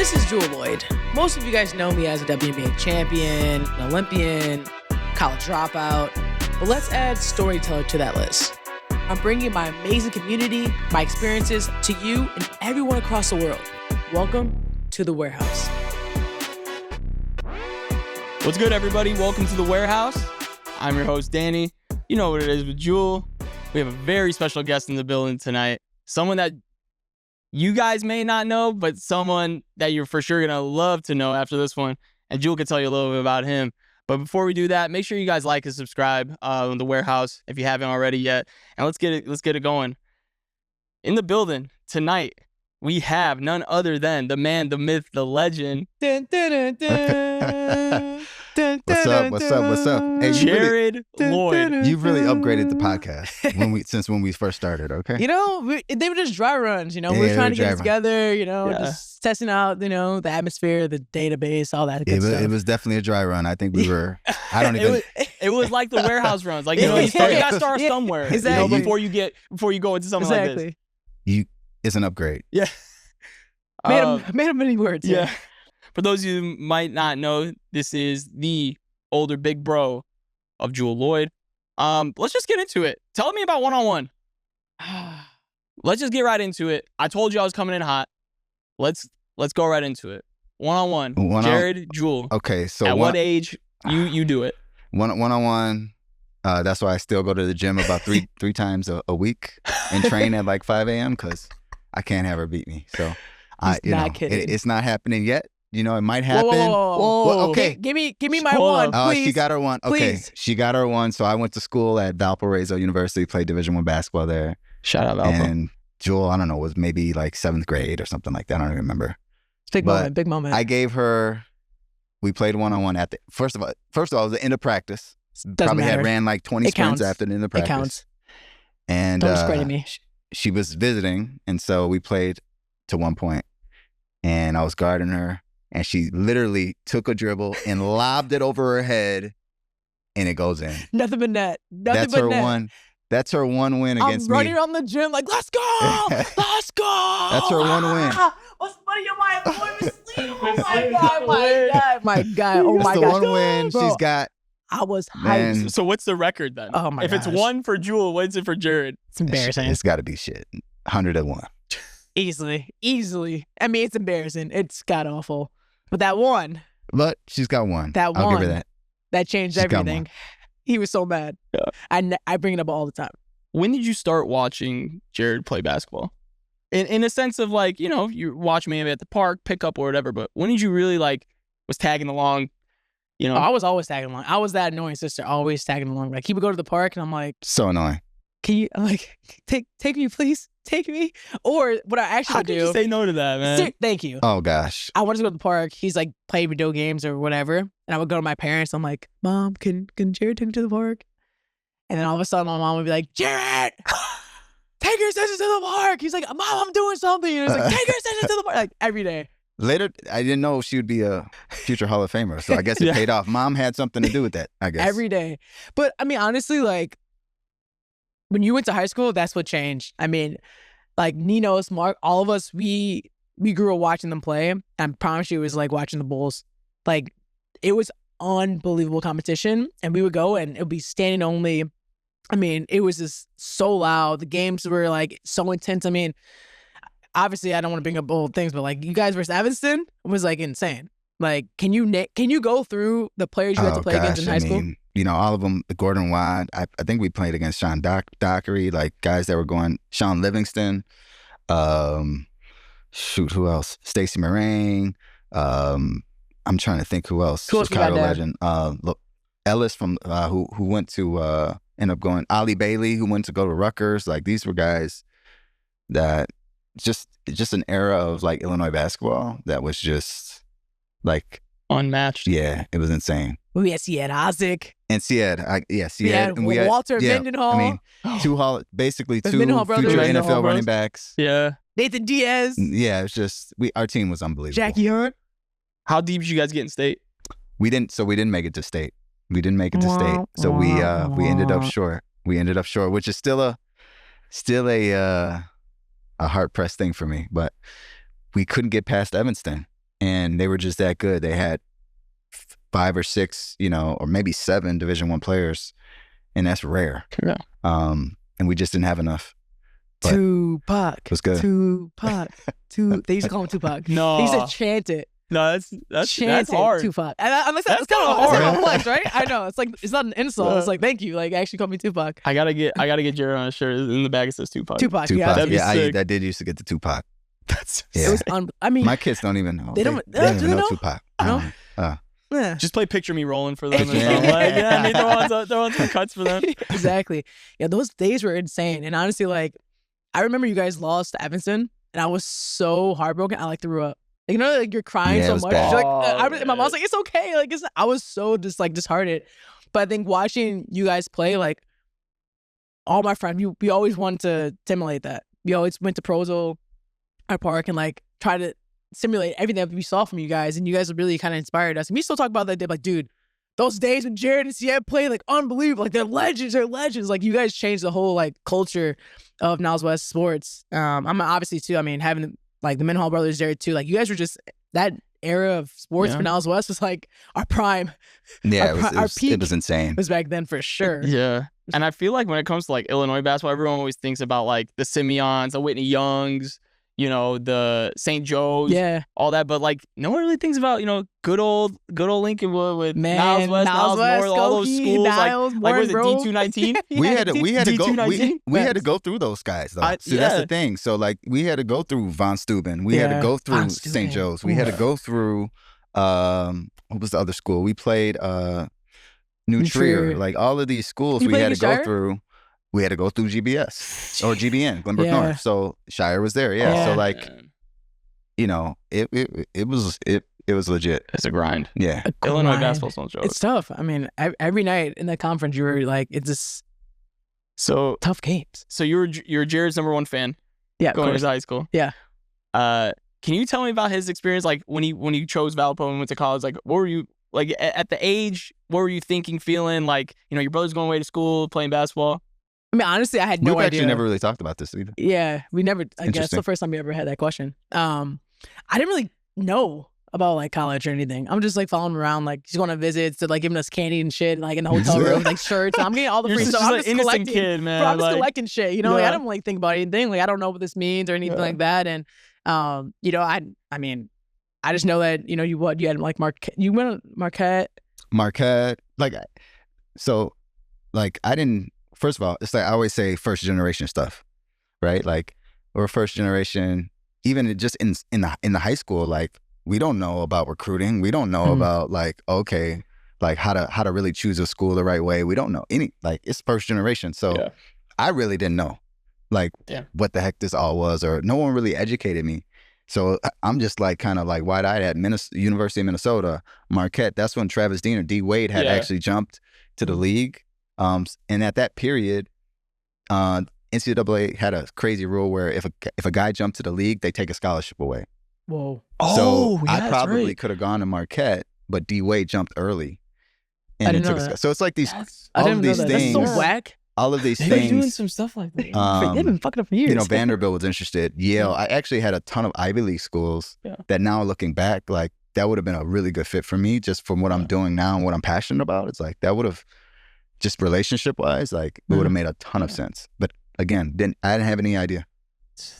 This is Jewell Loyd. Most of you guys know me as a WNBA champion, an Olympian, college dropout, but let's add storyteller to that list. I'm bringing my amazing community, my experiences to you and everyone across the world. Welcome to The Warehouse. What's good, everybody? Welcome to The Warehouse. I'm your host, Danny. You know what it is with Jewell. We have a very special guest in the building tonight. Someone that you guys may not know, but someone that you're for sure going to love to know after this one. And Jewell can tell you a little bit about him. But before we do that, make sure you guys like and subscribe on The Warehouse if you haven't already yet. And let's get it going. In the building tonight, we have none other than the man, the myth, the legend. What's up? Hey, Jarryd Loyd. You've really upgraded the podcast since when we first started, okay? You know, they were just dry runs, we were trying to get it together, just testing out, the atmosphere, the database, all that good stuff. It was definitely a dry run. I think we were, I don't even. It was like the warehouse runs. Like, you got to start somewhere, exactly. Before you go into something like this. It's an upgrade. Yeah. Made him many words. Yeah. For those of you who might not know, this is the older big bro of Jewell Loyd. Let's just get into it. Tell me about one-on-one. Let's just get right into it. I told you I was coming in hot. Let's go right into it. One-on-one. Jarryd, Jewell. Okay, so at what age you do it? One-on-one. That's why I still go to the gym about three times a week and train at like 5 a.m. because I can't have her beat me. So it's not happening yet. It might happen. Whoa. Well, okay. Give me my one, please. She got her one. Okay, please. She got her one. So I went to school at Valpo University, played Division I basketball there. Shout out Valpo. And Jewell, I don't know, was maybe like 7th grade or something like that. I don't even remember. Big moment. I gave her. We played one-on-one at the first of all, it was the end of practice. Probably had ran like 20 sprints after the end of practice. It counts. And don't discredit me. She was visiting, and so we played to one point, and I was guarding her. And she literally took a dribble and lobbed it over her head, and it goes in. Nothing but net. That's her one win against me. I'm running around the gym like, let's go! Let's go! That's her one win. What's funny on my boy sleep? Oh my God. Oh my That's the God. one win she's got. I was hyped. So what's the record then? Oh my If gosh. it's one for Jewell, what's it for Jarryd? It's embarrassing. It's got to be shit. 101. Easily. I mean, it's embarrassing. It's god awful. But that one. But she's got one. That one. I'll give her that. That changed everything. He was so mad. Yeah. I bring it up all the time. When did you start watching Jarryd play basketball? In a sense of like, you watch maybe at the park, pick up or whatever, but when did you really was tagging along? Oh, I was always tagging along. I was that annoying sister, always tagging along. Like he would go to the park and I'm like, so annoying. Can you take me, please? Take me. Or what I actually How could you say no to that, man? Thank you. Oh gosh. I wanted to go to the park. He's like play video games or whatever. And I would go to my parents. I'm like, Mom, can Jarryd take me to the park? And then all of a sudden my mom would be like, Jarryd, take your sister to the park. He's like, Mom, I'm doing something. And he's like, take your sister to the park. Like every day. Later, I didn't know she would be a future Hall of Famer. So I guess it paid off. Mom had something to do with that, I guess. Every day. But I mean, honestly, like when you went to high school, that's what changed. I mean, like Ninos, Mark, all of us, we grew up watching them play. I promise you it was like watching the Bulls. Like it was unbelievable competition. And we would go and it would be standing only. I mean, it was just so loud. The games were like so intense. I mean, obviously I don't want to bring up old things, but like you guys versus Evanston was like insane. Like, can you go through the players you had to play against in high school? All of them, Gordon Watt. I think we played against Sean Dockery, like guys that were going, Sean Livingston, who else? Stacey Moraine. I'm trying to think who else. Chicago legend. Ellis from who went to end up going, Ollie Bailey, who went to go to Rutgers. Like these were guys that just an era of like Illinois basketball that was just like unmatched. Yeah, it was insane. We had Siad Ozick. And Siad. We had Walter Mendenhall. I mean, two future brothers. NFL running backs. Yeah. Nathan Diaz. Yeah, it's just our team was unbelievable. Jackie Hunt. How deep did you guys get in state? We didn't make it to state. So we ended up short. Which is still a hard pressed thing for me. But we couldn't get past Evanston. and they were just that good. They had 5 or 6, or maybe 7 Division I players, and that's rare. Yeah. And we just didn't have enough. But Tupac. it was good. Tupac. They used to call him Tupac. No. They used to chant it. No, that's hard. Tupac. And that's kind of hard. That's a flex, right? I know. It's like, it's not an insult. It's like, thank you. Like, actually call me Tupac. I gotta get Jarryd on a shirt. In the bag it says Tupac. Tupac. Yeah. That'd be sick. I did used to get the Tupac. That's Yeah. It was I mean, My kids don't even know. They don't They don't do even they know know? Tupac. No? Yeah. Just play Picture Me Rolling for them. Yeah. I need throw on some cuts for them. Exactly. Yeah, those days were insane. And honestly, like, I remember you guys lost to Evanston, and I was so heartbroken. I like threw up. Like, like you're crying Yeah, it so was much. bad. You're like, and my mom's like, it's okay. Like, I was so just like disheartened. But I think watching you guys play, like, all my friends, we always wanted to simulate that. We always went to Prozo, our park, and like try to simulate everything that we saw from you guys. And you guys really kind of inspired us. And we still talk about that day, like, dude, those days when Jarryd and Sieb played, like, unbelievable. Like, they're legends. Like, you guys changed the whole like culture of Niles West sports. I'm obviously too. I mean, having like the Mendenhall brothers there too. Like, you guys were just that era of sports for Niles West was like our prime. Yeah, our peak it was insane. was back then for sure. Yeah. And I feel like when it comes to like Illinois basketball, everyone always thinks about like the Simeons, the Whitney Youngs, the St. Joe's, all that. But like no one really thinks about, good old Lincolnwood with Niles West, Niles North, all those schools. Niles, like was it D219? We had to D219? go through those guys though. That's the thing. So like we had to go through Von Steuben. We had to go through St. Joe's. We had to go through what was the other school? We played New Trier. Like all of these schools we had to go through. We had to go through GBS or GBN, Glenbrook North. So Shire was there. Yeah. So like, it was legit. It's a grind. Yeah. Illinois basketball's no joke. It's tough. I mean, every night in the conference, you were like, it's just tough games. So you're Jarryd's #1 fan. Yeah. Going to high school. Yeah. Can you tell me about his experience? Like when he chose Valpo and went to college, like what were you like at the age? What were you thinking, feeling? Like, your brother's going away to school, playing basketball. I mean, honestly, I had no idea. We've actually never really talked about this either. Yeah, we never. I guess it's the first time we ever had that question. I didn't really know about like college or anything. I'm just like following him around, like he's going on visits to like giving us candy and shit, like in the hotel room, like shirts. I'm getting all the free stuff. I'm just innocent kid, man. Bro, I'm just collecting shit. Like, I don't like think about anything. Like I don't know what this means or anything like that. And I mean, I just know that you had like Marquette. You went to Marquette. Like so, like I didn't. First of all, it's like I always say first generation stuff, right? Like we're first generation, even just in the high school, like we don't know about recruiting. We don't know about like, okay, like how to really choose a school the right way. We don't know like it's first generation. So I really didn't know like what the heck this all was, or no one really educated me. So I'm just like kind of like wide-eyed at University of Minnesota, Marquette. That's when Travis Dean or D Wade had actually jumped to the league. And at that period, NCAA had a crazy rule where if a guy jumped to the league, they take a scholarship away. Whoa! So I probably could have gone to Marquette, but D Wade jumped early, and it took a. So it's like these all of these things. That's so whack. All of these they've things. been doing some stuff like that. They've been fucking up for years. Vanderbilt was interested. Yale. I actually had a ton of Ivy League schools that now looking back, like that would have been a really good fit for me, just from what I'm doing now and what I'm passionate about. It's like that would have. Just relationship wise, like it would have made a ton of sense. But again, I didn't have any idea. So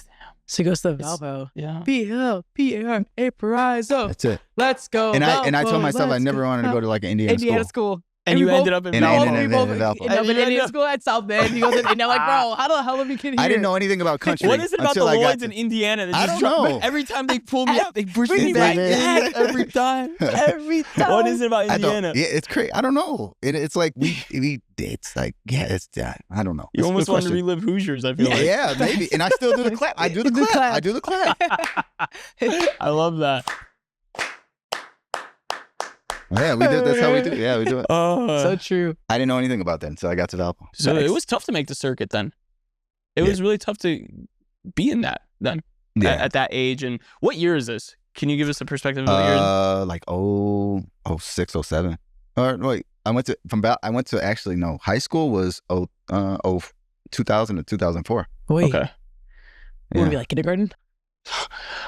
he goes to Valpo. Yeah. P-L-P-R-A Parizzo. That's it. Let's go. And Valpo, I told myself I never wanted to go to like an Indiana school. And you ended up in Valpo. Indiana school at South Bend. You goes and they're like, bro, how the hell have you get here? I didn't know anything about country. What is it about the Lloyds in Indiana? That I don't know. Every time they pull me up, they push me back. Every time. Every time. What is it about Indiana? It's crazy. I don't know. It's like it's like I don't know. You almost want to relive Hoosiers. I feel like. Yeah, maybe. And I still do the clap. I do the clap. I love that. Yeah, we do. That's how we do. Yeah, we do it. So true. I didn't know anything about that until I got to Valpo. So it was tough to make the circuit then. It was really tough to be in that then at that age. And what year is this? Can you give us a perspective of what year? Like 06, 07. Or wait, high school was 2000 to 2004. Wait. Okay. Would it be like kindergarten?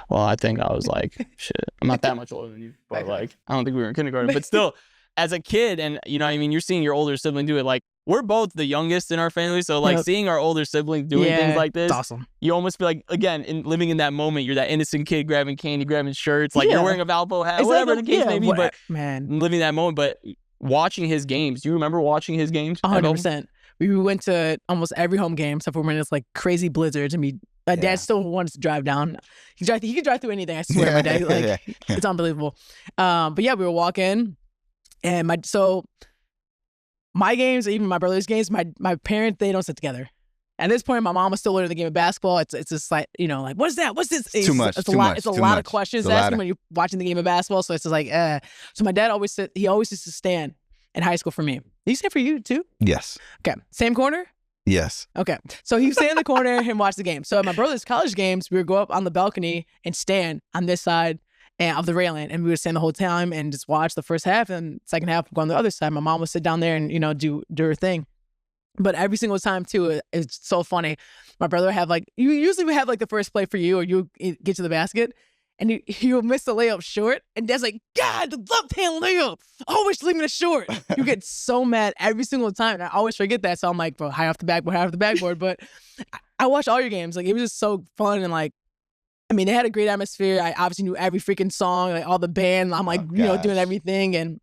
Well, I think I was like, shit. I'm not that much older than you, but like, I don't think we were in kindergarten. But still, as a kid, and you know what I mean, you're seeing your older sibling do it. Like, we're both the youngest in our family, so like seeing our older siblings doing things like this, it's awesome. You almost feel like, again, living in that moment, you're that innocent kid grabbing candy, grabbing shirts, like you're wearing a Valpo hat, whatever the case may be, but man, living that moment. But watching his games, do you remember watching his games? 100%. We went to almost every home game, except for when it's like crazy blizzards. And my dad still wants to drive down. He could drive through anything. I swear, my dad, like, it's unbelievable. But yeah, we were walking, and my games, even my brother's games, my parents, they don't sit together. At this point, my mom was still learning the game of basketball. It's just like, you know, like, what's that? What's this? It's too much. It's a lot of questions to ask him when you're watching the game of basketball. So it's just like, So my dad always used to stand in high school for me. Did he stand for you too? Yes. Okay. Same corner? Yes. Okay. So he would stand in the corner and watch the game. So at my brother's college games, we would go up on the balcony and stand on this side of the railing, and we would stand the whole time and just watch the first half, and second half go on the other side. My mom would sit down there and, you know, do her thing. But every single time too, it's so funny. My brother would have like, usually we have like the first play for you, or you get to the basket, and you will miss the layup short, and Dad's like, God, the left hand layup, always leaving it short. You get so mad every single time, and I always forget that. So I'm like, bro, high off the backboard. But I watched all your games. Like, it was just so fun, and like, I mean, they had a great atmosphere. I obviously knew every freaking song, like all the band. I'm like, you know, doing everything, and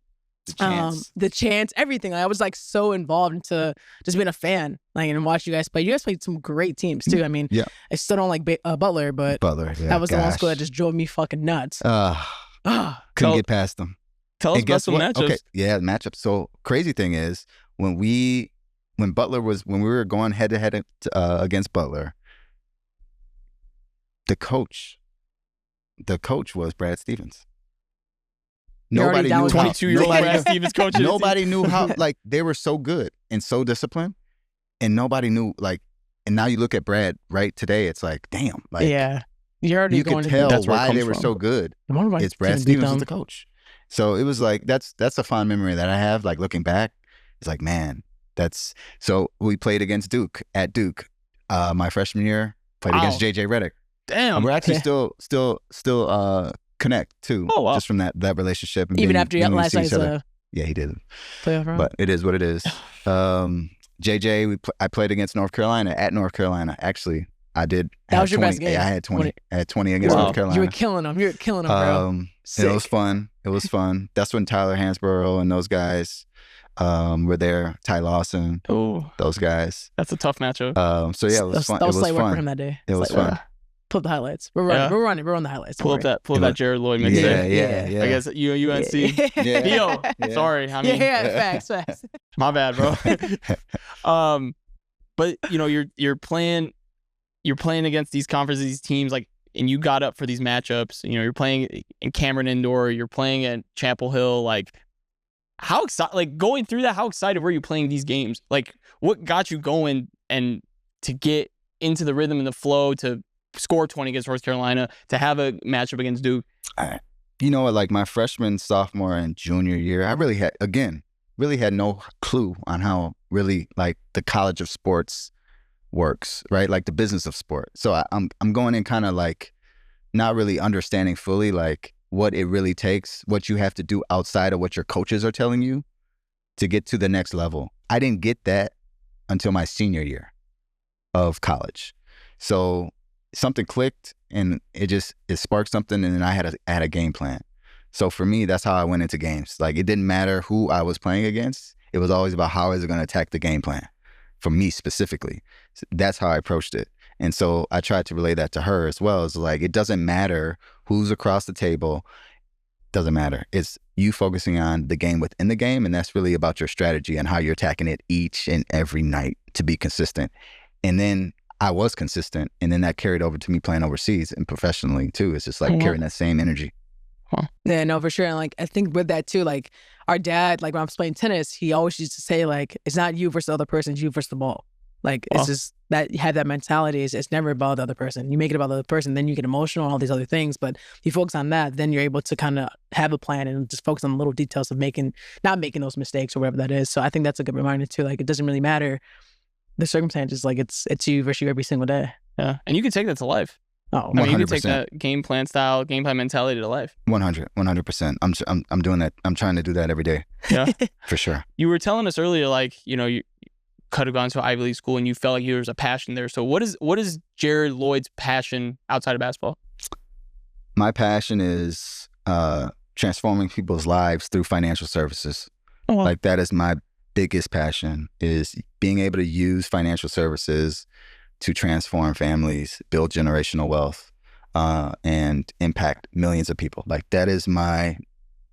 the chants, everything. Like, I was like so involved into just being a fan, like, and watch you guys play. You guys played some great teams too. I mean, I still don't like Butler, but that was the one school that just drove me fucking nuts. Couldn't get past them. Tell us about some matchups. Okay, matchups. So crazy thing is, when we were going head to head against Butler, the coach was Brad Stevens. Nobody knew 22-year-old Brad Stevens coaching. Nobody knew how, like, they were so good and so disciplined, and nobody knew, like, and now you look at Brad right today, it's like, damn, like, you could tell why they were so good. It's Brad Stevens was the coach. So it was like, that's a fond memory that I have, like, looking back. It's like, man, so we played against Duke at Duke my freshman year, played against JJ Redick. Damn. And we're actually still connect too. Oh, wow. Just from that relationship. And even after last night's he did playoff run. But it is what it is. JJ, I played against North Carolina at North Carolina. Actually, I did. That was your best game. I had 20. I had 20 against North Carolina. You were killing them. Bro. It was fun. That's when Tyler Hansborough and those guys were there. Ty Lawson. Oh, those guys. That's a tough matchup. So yeah, it was fun. That was light work for him that day. It was fun. Pull up the highlights. We're running the highlights. Pull up that Jarryd Loyd mixtape. Yeah. I guess UNC. Theo. Sorry. I mean, facts. My bad, bro. But you know, you're playing against these conferences, these teams, like, and you got up for these matchups. You know, you're playing in Cameron Indoor, you're playing at Chapel Hill. Like, how excited? Like, going through that, how excited were you playing these games? Like, what got you going and to get into the rhythm and the flow to score 20 against North Carolina, to have a matchup against Duke? You know what, like, my freshman, sophomore, and junior year, I really had no clue on how really, like, the college of sports works, right? Like, the business of sport. So I'm going in kind of like not really understanding fully, like, what it really takes, what you have to do outside of what your coaches are telling you to get to the next level. I didn't get that until my senior year of college. So something clicked, and it sparked something, and then I had a game plan. So for me, that's how I went into games. Like, it didn't matter who I was playing against. It was always about how is it going to attack the game plan for me specifically. So that's how I approached it. And so I tried to relay that to her as well. It's like, it doesn't matter who's across the table. Doesn't matter. It's you focusing on the game within the game, and that's really about your strategy and how you're attacking it each and every night to be consistent. And then I was consistent, and then that carried over to me playing overseas and professionally too. It's just like carrying that same energy. Yeah, no, for sure. And like, I think with that too, like, our dad, like, when I was playing tennis, he always used to say, like, it's not you versus the other person, it's you versus the ball. Like, it's just that you have that mentality. It's never about the other person. You make it about the other person, then you get emotional and all these other things. But if you focus on that, then you're able to kind of have a plan and just focus on the little details of not making those mistakes or whatever that is. So I think that's a good reminder too. Like, it doesn't really matter the circumstances. Like, it's you versus you every single day. Yeah, and you can take that to life. Oh, I mean, you could 100%. take that game plan style, game plan mentality to life. 100%. I'm doing that. I'm trying to do that every day. Yeah, for sure. You were telling us earlier, like, you know, you could have gone to an Ivy League school and you felt like there was a passion there. So what is Jarryd Loyd's passion outside of basketball? My passion is transforming people's lives through financial services. Oh, wow. Like that is my biggest passion, is being able to use financial services to transform families, build generational wealth, and impact millions of people. Like that is my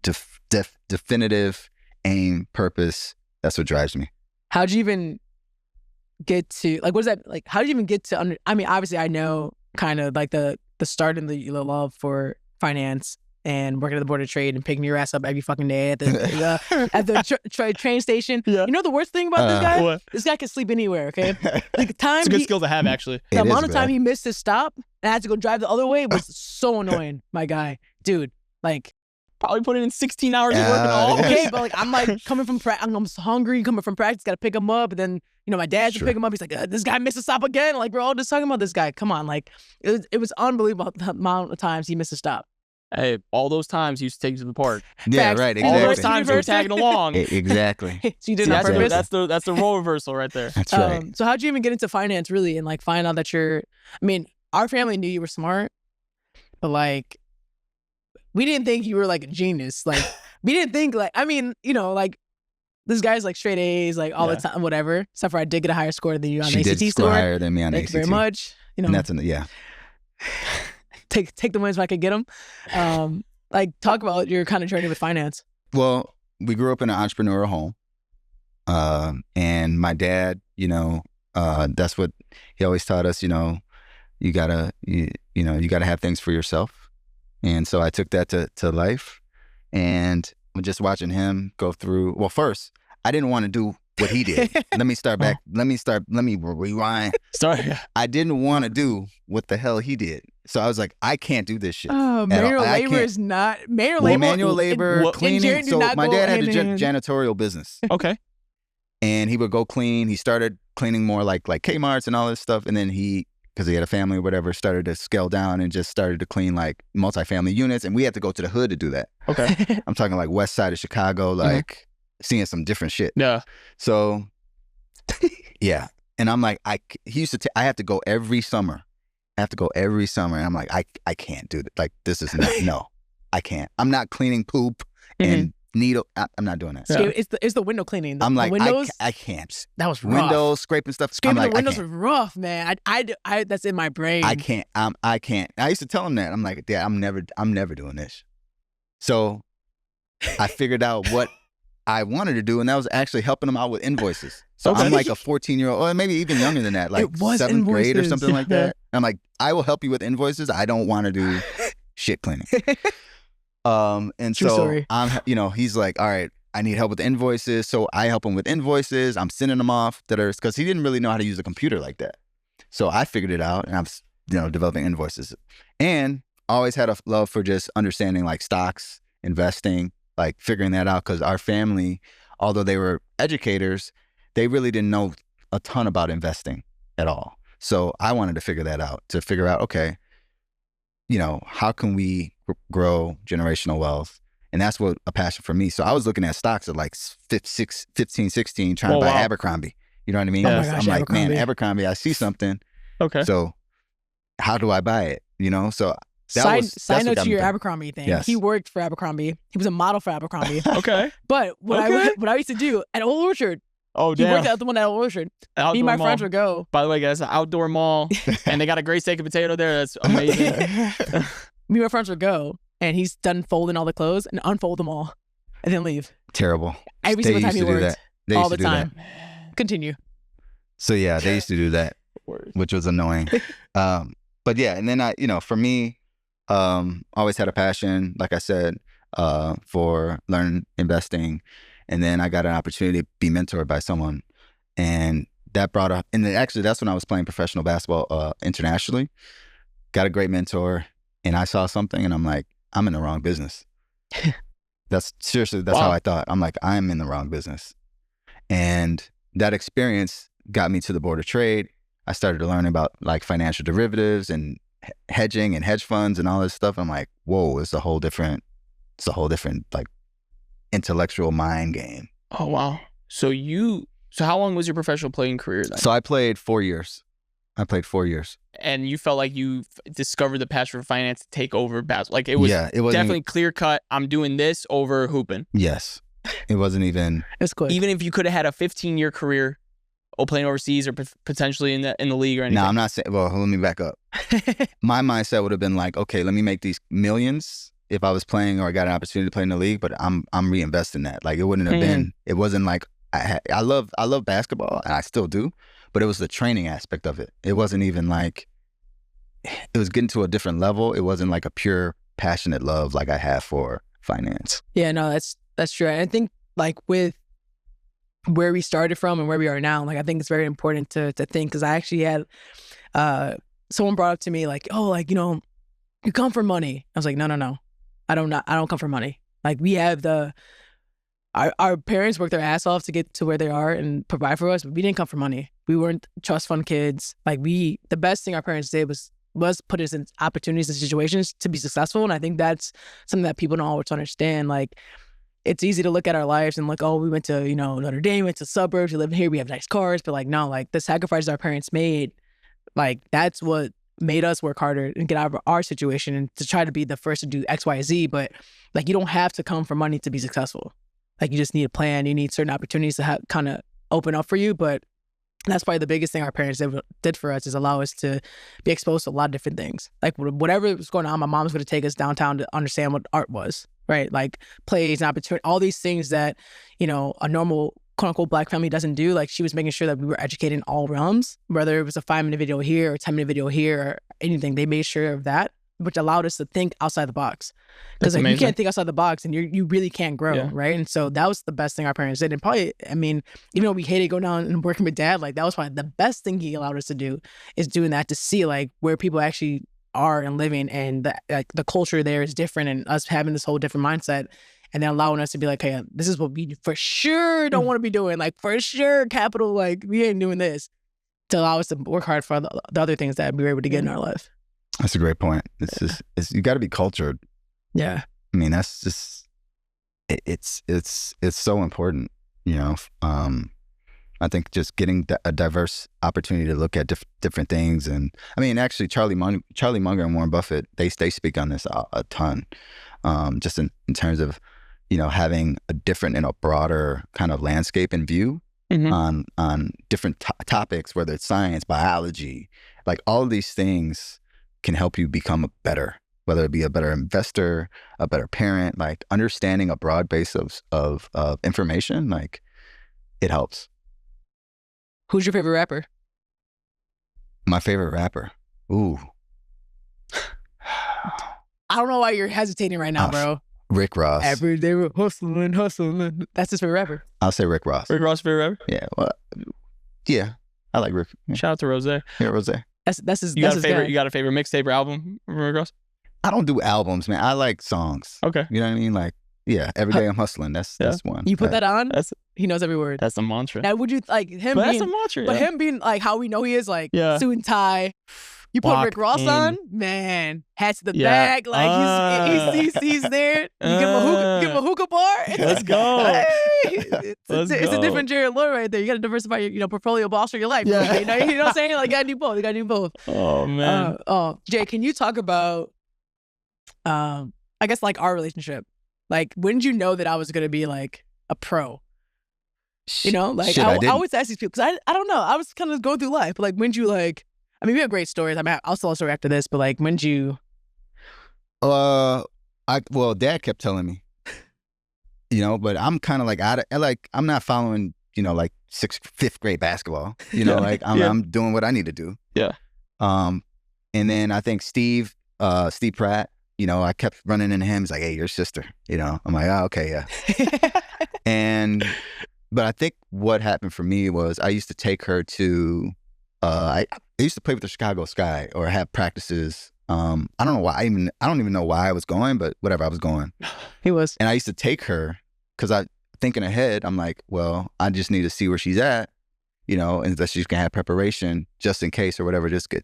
definitive aim, purpose. That's what drives me. How'd you even get to, like, what is that, like, how did you even get to, I mean, obviously I know kind of like the start and the love for finance and working at the Board of Trade and picking your ass up every fucking day at the train station. Yeah. You know the worst thing about this guy? What? This guy can sleep anywhere, okay? Like time It's a good skill to have, actually. The amount of time he missed his stop and had to go drive the other way was so annoying, my guy. Dude, like, Probably put in 16 hours of work and all. okay, but like I'm like coming from practice, I'm hungry, coming from practice, gotta pick him up, and then you know my dad to pick him up. He's like, this guy missed a stop again. Like we're all just talking about this guy. Come on, like it was unbelievable the amount of times he missed a stop. Hey, all those times he used to take you to the park. Yeah, Facts. right. All Exactly. those times you were tagging along. Exactly. So you did it on purpose. That's the role reversal right there. That's right. So how'd you even get into finance really, and like find out that you're? I mean, our family knew you were smart, but like we didn't think you were like a genius. Like we didn't think like, I mean, you know, like this guy's like straight A's like all the time, whatever. Except for I did get a higher score than you on the ACT did score higher than me on the ACT. Thank you very much. You know, And that's yeah. take the wins if I could get them. Like talk about your kind of journey with finance. Well, we grew up in an entrepreneurial home, and my dad, you know, that's what he always taught us. You know, you gotta have things for yourself. And so I took that to life, and just watching him go through. Well, first, I didn't want to do what he did. Let me rewind. Sorry. I didn't want to do what the hell he did. So I was like, I can't do this shit. Oh, manual labor is not manual labor. Cleaning. So my dad had a janitorial business. Okay. And he would go clean. He started cleaning more like Kmart's and all this stuff. And then because he had a family or whatever, started to scale down and just started to clean like multifamily units. And we had to go to the hood to do that. Okay. I'm talking like west side of Chicago, like seeing some different shit. Yeah. So, yeah. And I'm like, he used to, I have to go every summer. And I'm like, I can't do that. Like, this is not, no, I can't. I'm not cleaning poop and needle. I'm not doing that. So it's the window cleaning. I'm like, windows, I can't. That was rough. Windows, scraping stuff. Scraping the windows was rough, man. I that's in my brain. I can't. I can't. I used to tell him that. I'm like, Dad, I'm never doing this. So I figured out what I wanted to do, and that was actually helping him out with invoices. So I'm like a 14-year-old, or maybe even younger than that, like 7th grade or something like that. I'm like, I will help you with invoices. I don't want to do shit cleaning. And True so story. he's like, all right, I need help with invoices. So I help him with invoices. I'm sending them off because he didn't really know how to use a computer like that. So I figured it out, and I'm developing invoices. And I always had a love for just understanding like stocks, investing, like figuring that out, because our family, although they were educators, they really didn't know a ton about investing at all. So I wanted to figure that out, okay, how can we grow generational wealth? And that's what a passion for me. So I was looking at stocks at like 15, 16, trying to buy Abercrombie. You know what I mean? Oh my gosh, I'm like, man, Abercrombie, I see something. Okay. So how do I buy it? So Side note to your Abercrombie thing. Yes. He worked for Abercrombie. He was a model for Abercrombie. Okay. But what I used to do at Old Orchard, oh, he damn. worked at the one at Old Orchard. Me and my friends would go. By the way, guys, an outdoor mall, and they got a great steak and potato there. That's amazing. Me and my friends would go, and he's done folding all the clothes and unfold them all, and then leave. Terrible. Every single time he worked. All the time. That. Continue. So yeah, they used to do that, which was annoying. But yeah, and then for me, always had a passion, like I said, for learning investing. And then I got an opportunity to be mentored by someone. And that brought up, and actually that's when I was playing professional basketball internationally. Got a great mentor, and I saw something, and I'm like, I'm in the wrong business. That's how I thought. I'm like, I'm in the wrong business. And that experience got me to the Board of Trade. I started to learn about like financial derivatives and hedging and hedge funds and all this stuff. I'm like, whoa, it's a whole different like intellectual mind game. Oh wow. So how long was your professional playing career then? So I played 4 years. And you felt like you discovered the passion for finance to take over basketball. Like it was definitely clear cut. I'm doing this over hooping. Yes. It wasn't even. It's quick. Even if you could have had a 15-year career playing overseas or potentially in the league or anything. No, I'm not saying. Well, let me back up. My mindset would have been like, okay, let me make these millions if I was playing or I got an opportunity to play in the league, but I'm reinvesting that. Like it wouldn't have been. It wasn't like I love basketball and I still do. But it was the training aspect of it. It wasn't even like, it was getting to a different level. It wasn't like a pure passionate love like I have for finance. Yeah, no, that's true. And I think like with where we started from and where we are now, like I think it's very important to think, because I actually had someone brought up to me like, oh, like, you know, you come for money. I was like, no. I don't come for money. Like we have our parents worked their ass off to get to where they are and provide for us, but we didn't come for money. We weren't trust fund kids. Like the best thing our parents did was put us in opportunities and situations to be successful. And I think that's something that people don't always understand. Like it's easy to look at our lives and like, oh, we went to, you know, Notre Dame, went to suburbs, we live here, we have nice cars. But like, no, like the sacrifices our parents made, like that's what made us work harder and get out of our situation and to try to be the first to do X, Y, Z. But like, you don't have to come for money to be successful. Like you just need a plan. You need certain opportunities to kind of open up for you. But that's probably the biggest thing our parents did for us is allow us to be exposed to a lot of different things. Like whatever was going on, my mom was going to take us downtown to understand what art was, right? Like plays and opportunity, all these things that, you know, a normal quote unquote Black family doesn't do. Like she was making sure that we were educated in all realms, whether it was a 5-minute video here or a 10-minute video here or anything. They made sure of that, which allowed us to think outside the box. Because like, you can't think outside the box and you really can't grow, right? And so that was the best thing our parents did. And probably, I mean, even though we hated going down and working with dad, like that was probably the best thing he allowed us to do, is doing that, to see like where people actually are and living, and the culture there is different, and us having this whole different mindset, and then allowing us to be like, hey, this is what we for sure don't want to be doing. Like for sure, capital, like we ain't doing this, to allow us to work hard for the other things that we were able to get in our life. That's a great point. It's you got to be cultured. Yeah. I mean, that's just, it's so important, you know. I think just getting a diverse opportunity to look at different things. And I mean, actually, Charlie Munger and Warren Buffett, they speak on this a ton, just in terms of, you know, having a different and a broader kind of landscape and view on different topics, whether it's science, biology, like all of these things can help you become whether it be a better investor, a better parent, like understanding a broad base of information, like it helps. Who's your favorite rapper? My favorite rapper? Ooh. I don't know why you're hesitating right now, bro. Rick Ross. Every day we're hustling. That's his favorite rapper. I'll say Rick Ross. Rick Ross' favorite rapper? Yeah. Well, yeah. I like Rick. Yeah. Shout out to Rose. Yeah, Rose. That's his. You got a favorite mixtape or album from Rick Ross? I don't do albums, man. I like songs. Okay. You know what I mean? Like, yeah, every day I'm hustling. That's one. You put that on? He knows every word. That's a mantra. Now, would you like him But being... that's a mantra, But him being like how we know he is, like suit and tie. You put Rick Ross on, man, hats to the back, like he's there. You give him a hookah bar. Let's go. Hey, it's a different Jarryd Loyd right there. You got to diversify your portfolio, boss, for your life. Yeah. You know what I'm saying? Like, you got to do both. Oh man. Jay, can you talk about, I guess like our relationship? Like, when did you know that I was gonna be like a pro? You know, like I always ask these people, because I don't know. I was kind of going through life, but like, when did you like? I mean, we have great stories. I mean, I'll tell a story after this, but like, when did you? Well, Dad kept telling me, you know, but I'm kind of like I'm not following, you know, like 5th grade basketball. You know, like I'm doing what I need to do. Yeah. And then I think Steve Pratt, you know, I kept running into him. He's like, hey, your sister. You know, I'm like, oh, okay, yeah. But I think what happened for me was I used to take her to. I used to play with the Chicago Sky or have practices. I don't know why. I don't even know why I was going, but whatever, I was going. He was. And I used to take her because thinking ahead, I'm like, well, I just need to see where she's at, you know, and that she's gonna have preparation just in case or whatever. Just good.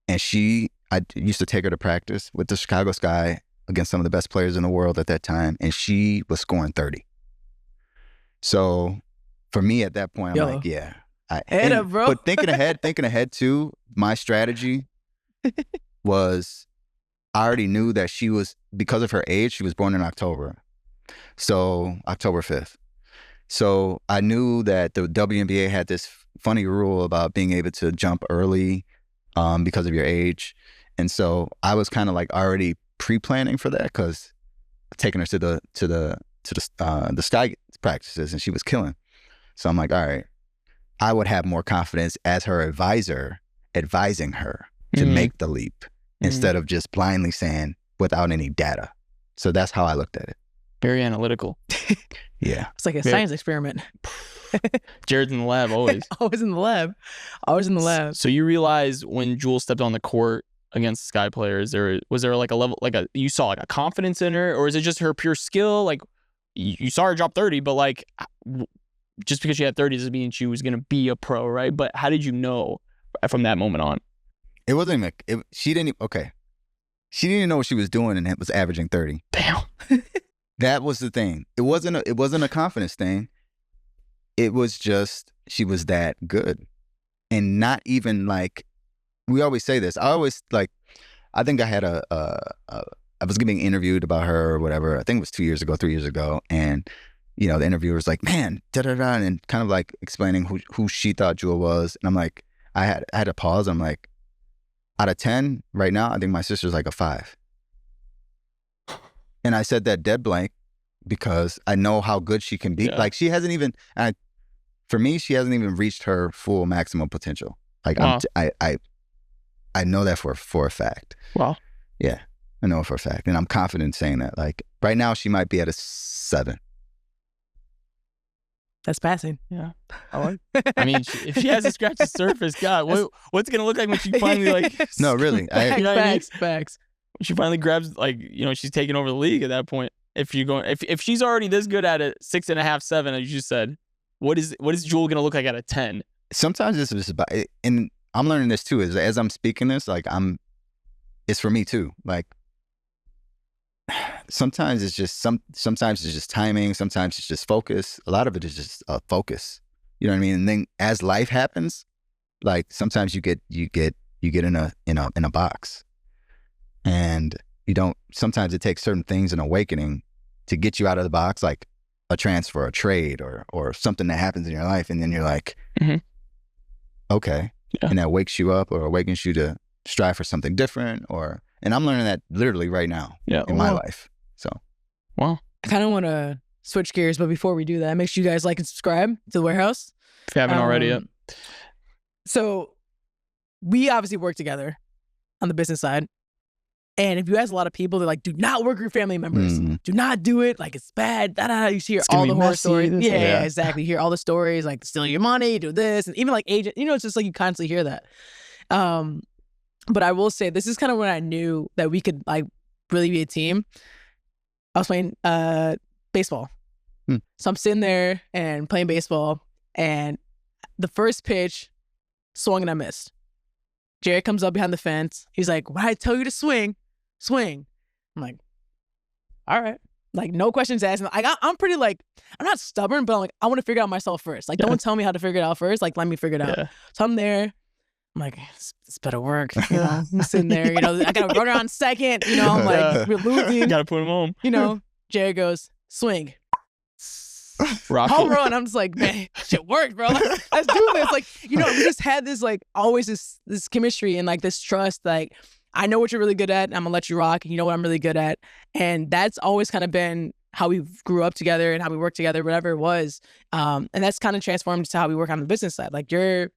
And she I used to take her to practice with the Chicago Sky against some of the best players in the world at that time, and she was scoring 30. So for me at that point, I'm like, yeah. Head up, bro. But thinking ahead too, my strategy was I already knew that she was, because of her age, she was born in October. So October 5th. So I knew that the WNBA had this funny rule about being able to jump early because of your age. And so I was kind of like already pre-planning for that, because taking her to the Sky practices, and she was killing. So I'm like, all right, I would have more confidence as her advisor advising her to make the leap instead of just blindly saying without any data. So that's how I looked at it. Very analytical. Yeah. It's like a science experiment. Jarryd's in the lab always. Always in the lab. So you realize when Jewell stepped on the court against Sky players, was there like a level, you saw like a confidence in her, or is it just her pure skill? Like you saw her drop 30, but like just because she had 30 doesn't mean she was going to be a pro, right? But how did you know from that moment on? It wasn't even, she didn't even know what she was doing, and it was averaging 30. Damn. That was the thing. It wasn't a confidence thing. It was just, she was that good. And not even like, we always say this. I think I had I was getting interviewed about her or whatever. I think it was 3 years ago. And, you know, the interviewer was like, man, da-da-da, and kind of like explaining who she thought Jewell was. And I'm like, I had to pause. I'm like, out of 10 right now, I think my sister's like a 5. And I said that dead blank because I know how good she can be. Yeah. Like she hasn't even, for me, she hasn't even reached her full maximum potential. Like wow. I know that for a fact. Wow. Yeah, I know it for a fact. And I'm confident saying that. Like right now, she might be at a 7. That's passing. Yeah. I mean, if she hasn't scratched the surface, God, what's it going to look like when she finally like... No, really. Facts. She finally grabs, like, you know, she's taking over the league at that point. If she's already this good at it, 6.5, 7, as you just said, what is Jewell going to look like at a 10? Sometimes this is about, and I'm learning this too, is as I'm speaking this, like it's for me too. Like sometimes it's just sometimes it's just timing, sometimes it's just focus. A lot of it is just focus. You know what I mean? And then as life happens, like sometimes you get in a box. And sometimes it takes certain things, an awakening, to get you out of the box, like a transfer, a trade, or something that happens in your life. And then you're like, okay. Yeah. And that wakes you up or awakens you to strive for something different. And I'm learning that literally right now in my life. So, wow. I kind of want to switch gears, but before we do that, make sure you guys like and subscribe to The Warehouse. If you haven't already yet. So we obviously work together on the business side. And if you ask a lot of people, they're like, do not work with your family members. Do not do it. Like, it's bad. You hear all the horror stories. Yeah, exactly. You hear all the stories, like, steal your money, do this. And even like agent, it's just like you constantly hear that. But I will say, this is kind of when I knew that we could like really be a team. I was playing baseball. So I'm sitting there and playing baseball. And the first pitch, swung and I missed. Jarryd comes up behind the fence. He's like, "Why did I tell you to swing? Swing." I'm like, all right. Like, no questions asked. Like, I'm pretty like, I'm not stubborn, but I'm like, I want to figure it out myself first. Like, don't tell me how to figure it out first. Like, let me figure it out. So I'm there. I'm like, this better work. You know, I'm sitting there. You know, I got a runner on second. You know, I'm like, we're losing. Got to put him home. You know, Jarryd goes, swing. Home run. I'm just like, man, shit worked, bro. Let's do this. Like, you know, we just had this like always this chemistry and like this trust. Like, I know what you're really good at. I'm gonna let you rock. And you know what I'm really good at. And that's always kind of been how we grew up together and how we work together, whatever it was. And that's kind of transformed to how we work on the business side. Like, you're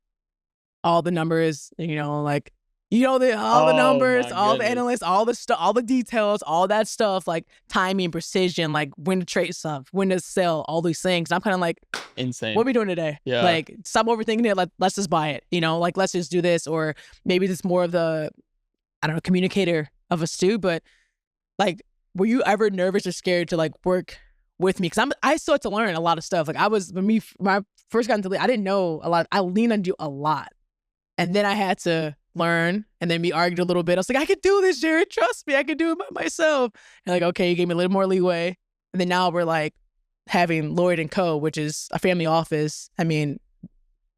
all the numbers, you know, like, you know, all the numbers, all the analysts, all the stuff, all the details, all that stuff, like timing, precision, like when to trade stuff, when to sell, all these things. I'm kind of like, insane. What are we doing today? Yeah. Like, stop overthinking it. Like, let's just buy it. You know, like, let's just do this. Or maybe it's more of the, I don't know, communicator of us too. But like, were you ever nervous or scared to like work with me? Because I still had to learn a lot of stuff. Like, when I first got into the league, I didn't know a lot. I leaned on you a lot. And then I had to learn, and then we argued a little bit. I was like, I could do this, Jarryd. Trust me, I could do it by myself. And like, okay, you gave me a little more leeway. And then now we're like having Lloyd and Co, which is a family office. I mean,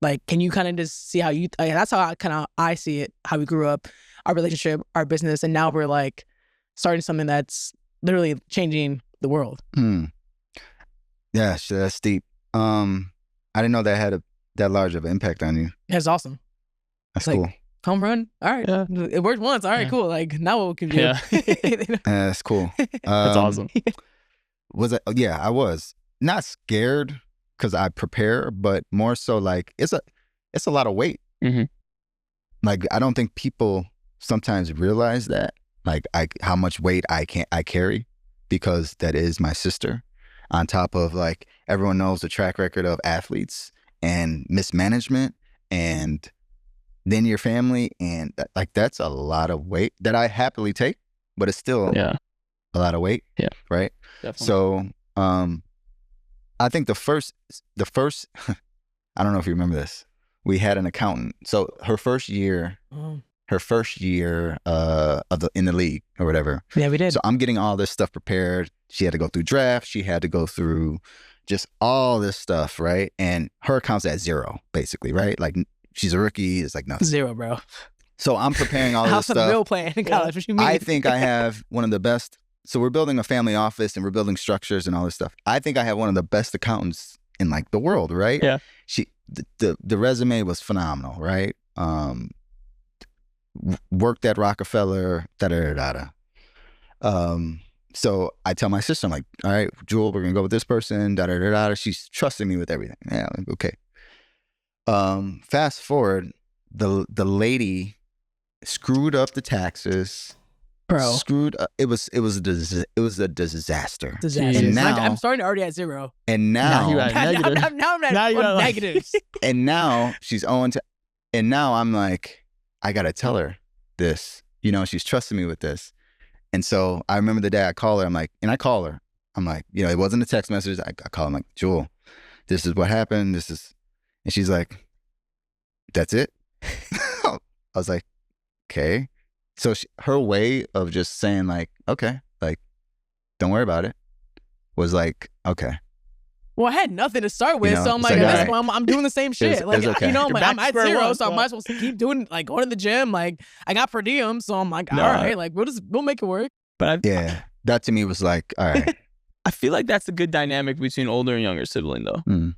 like, can you kind of just see how you? Like, that's how I see it. How we grew up, our relationship, our business, and now we're like starting something that's literally changing the world. Yeah, shit, that's deep. I didn't know that had that large of an impact on you. That's awesome. That's like, cool. Home run. All right. Yeah. It worked once. All right, cool. Like, now what can we do? Yeah. That's cool. That's awesome. I was not scared because I prepare, but more so like it's a lot of weight. Mm-hmm. Like, I don't think people sometimes realize that, like, how much weight I carry, because that is my sister. On top of, like, everyone knows the track record of athletes and mismanagement, and then your family, and like, that's a lot of weight that I happily take, but it's still a lot of weight. Yeah. Right. Definitely. So, I think the first, I don't know if you remember this. We had an accountant. So her first year in the league or whatever. Yeah, we did. So I'm getting all this stuff prepared. She had to go through drafts. She had to go through just all this stuff, right? And her account's at 0, basically, right? Like, she's a rookie. It's like nothing. 0, bro. So I'm preparing all this How's stuff. the bill playing in college? What you mean? I think I have one of the best. So we're building a family office and we're building structures and all this stuff. I think I have one of the best accountants in, like, the world, right? Yeah. The resume was phenomenal, right? Worked at Rockefeller, so I tell my sister, I'm like, all right, Jewell, we're gonna go with this person, She's trusting me with everything. Yeah, like, okay. Fast forward, the lady screwed up the taxes. Bro, Screwed up. It was a disaster. And now I'm starting already at 0. And now you at negative. Now I'm at negatives. And now she's owing to. And now I'm like, I gotta tell her this. You know, she's trusting me with this. And so I remember the day I call her. I'm like, and I call her. I'm like, you know, it wasn't a text message. I call her. I'm like, Jewell, this is what happened. And she's like, that's it. I was like, okay. So her way of just saying, like, okay, like, don't worry about it, was like, okay. Well, I had nothing to start with, You know, so I'm it's like, like, at this all point, I'm doing the same shit. It's okay. You know, You're I'm back at to square 0, one, so I might as well keep doing, like, going to the gym. Like, I got per diem, so I'm like, all right, like, we'll make it work. But that to me was like, all right. I feel like that's a good dynamic between older and younger sibling, though. Mm.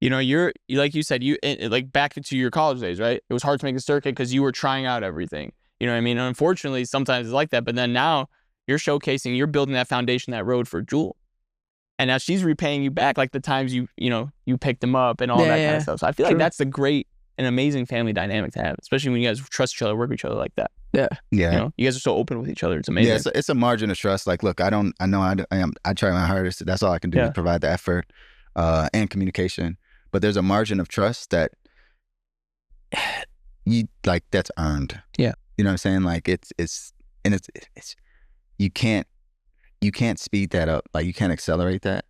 You know, you're like you said, like back into your college days, right? It was hard to make a circuit because you were trying out everything. You know what I mean? And unfortunately, sometimes it's like that. But then now you're showcasing, you're building that foundation, that road for Jewell. And now she's repaying you back, like the times you picked them up and all that kind of stuff. So I feel like that's a great and amazing family dynamic to have, especially when you guys trust each other, work with each other like that. Yeah. You know, you guys are so open with each other. It's amazing. Yeah, it's a margin of trust. Like, look, I try my hardest. That's all I can do to provide the effort and communication. But there's a margin of trust that that's earned. Yeah. You know what I'm saying? Like, it's you can't speed that up. Like, you can't accelerate that.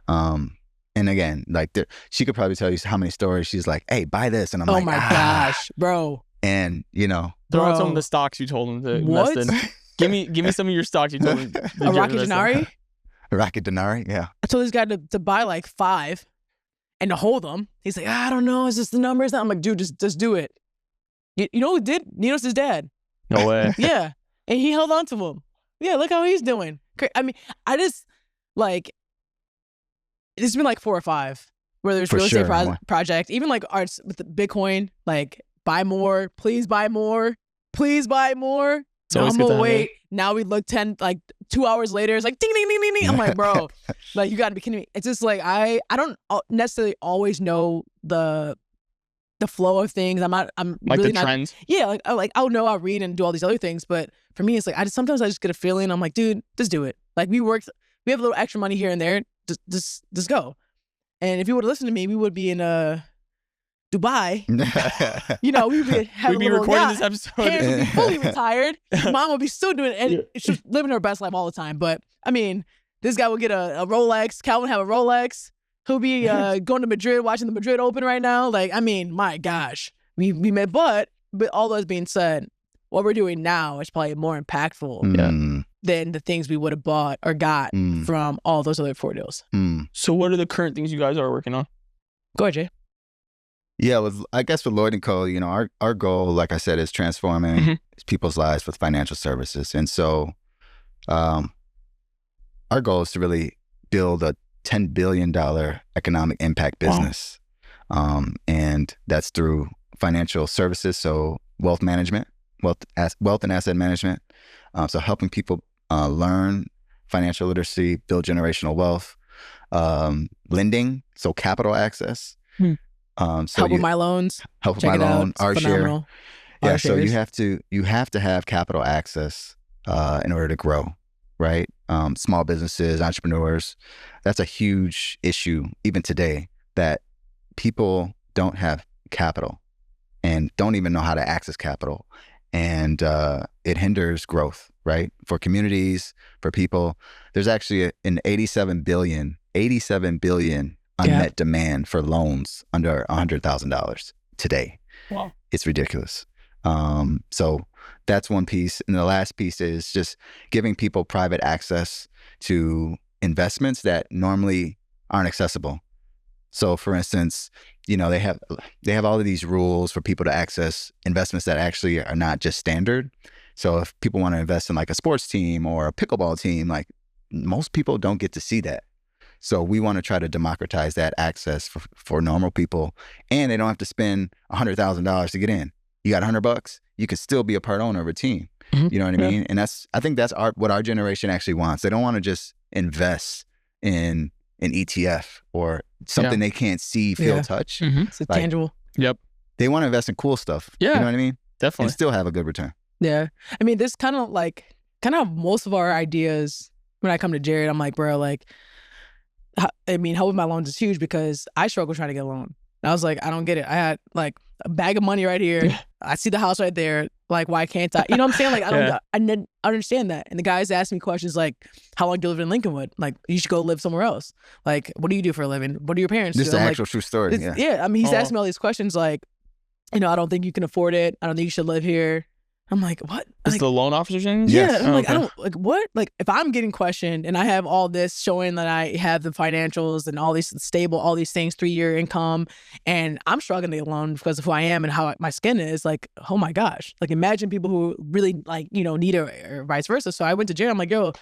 And again, like, she could probably tell you how many stories she's like, hey, buy this. And I'm like, oh my gosh, bro. And, you know. Throw out some of the stocks you told him to invest in. Give me some of your stocks you told him. A Rocket Denari? A Rocket Denari, yeah. I told this guy to buy like 5 and to hold them. He's like, I don't know. Is this the numbers? I'm like, dude, just do it. You know who did? Nino's his dad. No way. Yeah. And he held on to him. Yeah, look how he's doing. I mean, I just, like, it's been like 4 or 5 where there's real estate projects, even like arts with the Bitcoin, like, buy more, please buy more, please buy more. So I'm gonna wait. Now we look 2 hours later, it's like ding ding ding ding ding. I'm like, bro, like, you gotta be kidding me. It's just like I don't necessarily always know the flow of things. I'm like really the trends. Yeah, I'll know, I'll read and do all these other things. But for me, it's like sometimes I just get a feeling. I'm like, dude, just do it. Like, we have a little extra money here and there. Just go. And if you would have listened to me, we would be in Dubai. You know, we'd be recording this episode. Parents would be fully retired. Mom would be still doing it, and she's living her best life all the time. But I mean, this guy would get a Rolex. Calvin have a Rolex. He'll be going to Madrid, watching the Madrid Open right now. Like, I mean, my gosh, we met. But but all those being said, what we're doing now is probably more impactful than the things we would have bought or got from all those other 4 deals. So what are the current things you guys are working on? Go ahead, Jay. Yeah, I guess with Lloyd and Co, our goal, like I said, is transforming people's lives with financial services. And so our goal is to really build a $10 billion economic impact business. Wow. And that's through financial services, so wealth management, wealth and asset management. So helping people learn financial literacy, build generational wealth, lending, so capital access. So help with my loans. Help with my loan, our phenomenal. share. Our So shares. you have to have capital access in order to grow, right? Small businesses, entrepreneurs, that's a huge issue even today, that people don't have capital and don't even know how to access capital. And it hinders growth, right? For communities, for people. There's actually an 87 billion unmet demand for loans under $100,000 today. Wow. It's ridiculous. So that's one piece. And the last piece is just giving people private access to investments that normally aren't accessible. So for instance, they have all of these rules for people to access investments that actually are not just standard. So if people want to invest in like a sports team or a pickleball team, like most people don't get to see that. So we want to try to democratize that access for normal people, and they don't have to spend $100,000 to get in. You got $100, you could still be a part owner of a team. You know what I mean? And I think that's what our generation actually wants. They don't want to just invest in an ETF or something they can't see, feel, touch. It's tangible. Yep. They want to invest in cool stuff. Yeah. You know what I mean? Definitely. And still have a good return. Yeah. I mean, this kind of most of our ideas, when I come to Jarryd, I'm like, bro, help with my loans is huge because I struggle trying to get a loan. And I was like, I don't get it. I had like a bag of money right here. I see the house right there. Like, why can't I? You know what I'm saying? Like, I didn't understand that. And the guys asked me questions like, how long do you live in Lincolnwood? Like, you should go live somewhere else. Like, what do you do for a living? What do your parents do? This is the actual true story. Yeah. I mean, he's asking me all these questions like, I don't think you can afford it. I don't think you should live here. I'm like, what? Is the loan officer saying? Yeah. Yes. I'm like, I don't, like, what? Like, if I'm getting questioned and I have all this showing that I have the financials and all these stable, all these things, 3-year income, and I'm struggling to get a loan because of who I am and how my skin is, like, oh my gosh. Like, imagine people who really, need it or vice versa. So I went to Jarryd. I'm like, yo,